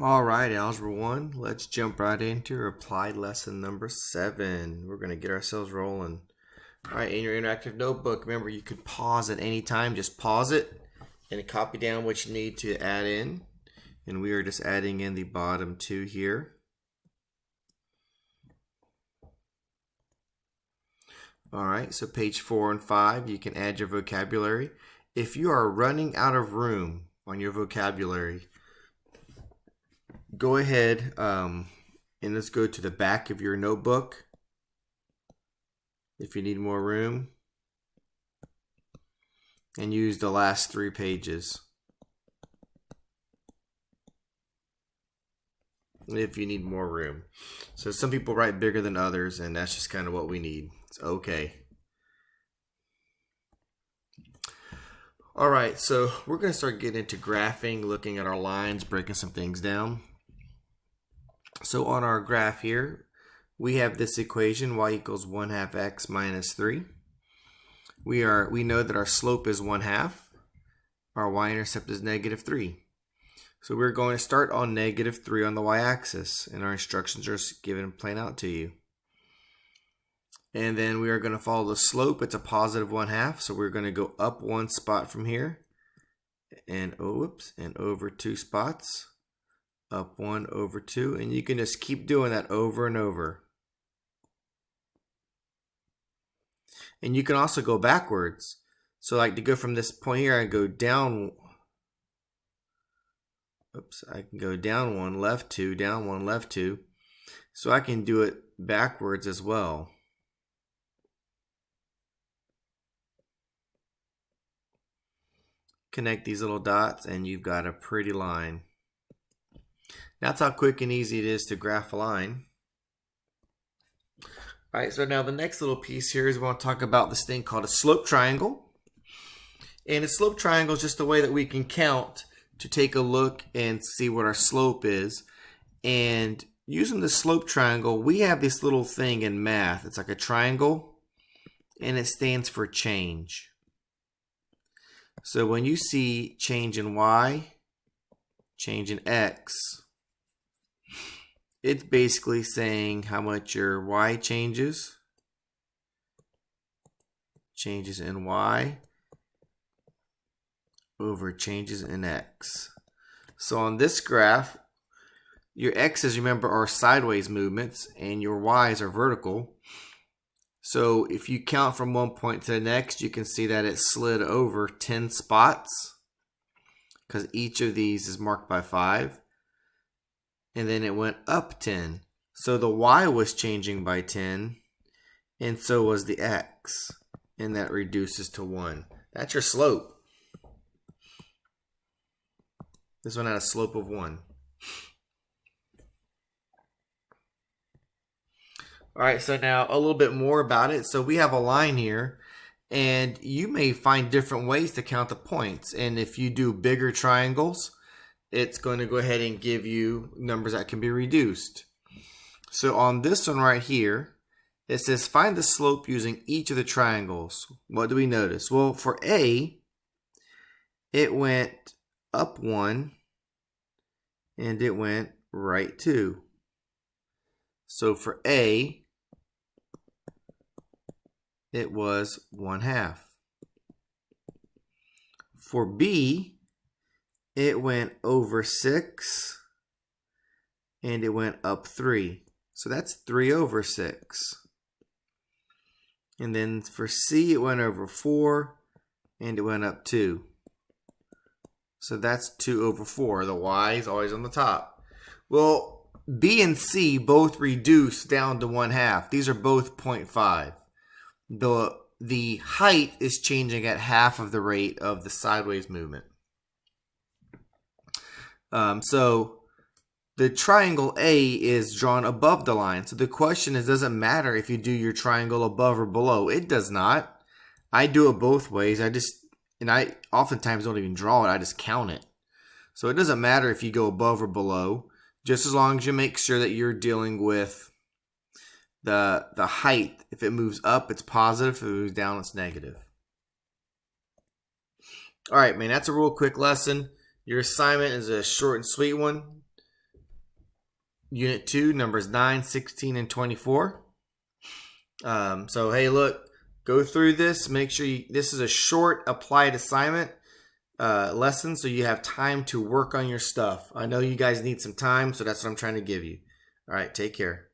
All right, Algebra 1, let's jump right into applied lesson number 7. We're going to get ourselves rolling. All right, in your interactive notebook, remember you could pause at any time. Just pause it and copy down what you need to add in. And we are just adding in the bottom two here. All right, so page 4 and 5, you can add your vocabulary. If you are running out of room on your vocabulary, go ahead and let's go to the back of your notebook if you need more room, and use the last 3 pages if you need more room. So some people write bigger than others, and that's just kind of what we need. It's okay. All right, so we're going to start getting into graphing, looking at our lines, breaking some things down. So on our graph here, we have this equation, y equals 1/2 x minus 3. We know that our slope is 1/2. Our y-intercept is -3. So we're going to start on -3 on the y-axis, and our instructions are given plain out to you. And then we are going to follow the slope. It's a positive 1/2, so we're going to go up 1 spot from here, and and over 2 spots. Up 1 over 2, and you can just keep doing that over and over. And you can also go backwards. So like to go from this point here, I go down. I can go down 1, left 2, down 1, left 2. So I can do it backwards as well. Connect these little dots and you've got a pretty line. That's how quick and easy it is to graph a line. All right, so now the next little piece here is we want to talk about this thing called a slope triangle. And a slope triangle is just a way that we can count to take a look and see what our slope is. And using the slope triangle, we have this little thing in math. It's like a triangle, and it stands for change. So when you see change in y, change in x, it's basically saying how much your y changes in y over changes in x. So on this graph, your x's, remember, are sideways movements and your y's are vertical. So if you count from one point to the next, you can see that it slid over 10 spots because each of these is marked by 5. And then it went up 10. So the y was changing by 10, and so was the x. And that reduces to 1. That's your slope. This one had a slope of 1. All right, so now a little bit more about it. So we have a line here, and you may find different ways to count the points. And if you do bigger triangles, it's going to go ahead and give you numbers that can be reduced. So on this one right here, it says find the slope using each of the triangles. What do we notice? Well, for A, it went up 1 and it went right 2. So for A, it was 1/2. For B, it went over 6 and it went up 3. So that's 3 over 6. And then for C, it went over 4 and it went up 2. So that's 2 over 4. The y is always on the top. Well, B and C both reduce down to 1/2. These are both 0.5. The height is changing at half of the rate of the sideways movement. So the triangle A is drawn above the line. So the question is, does it matter if you do your triangle above or below? It does not. I do it both ways. I oftentimes don't even draw it. I just count it. So it doesn't matter if you go above or below, just as long as you make sure that you're dealing with the height. If it moves up, it's positive. If it moves down, it's negative. All right, man, that's a real quick lesson. Your assignment is a short and sweet one. Unit 2, numbers 9, 16, and 24. So, hey, look, go through this. Make sure this is a short applied assignment lesson, so you have time to work on your stuff. I know you guys need some time, so that's what I'm trying to give you. All right, take care.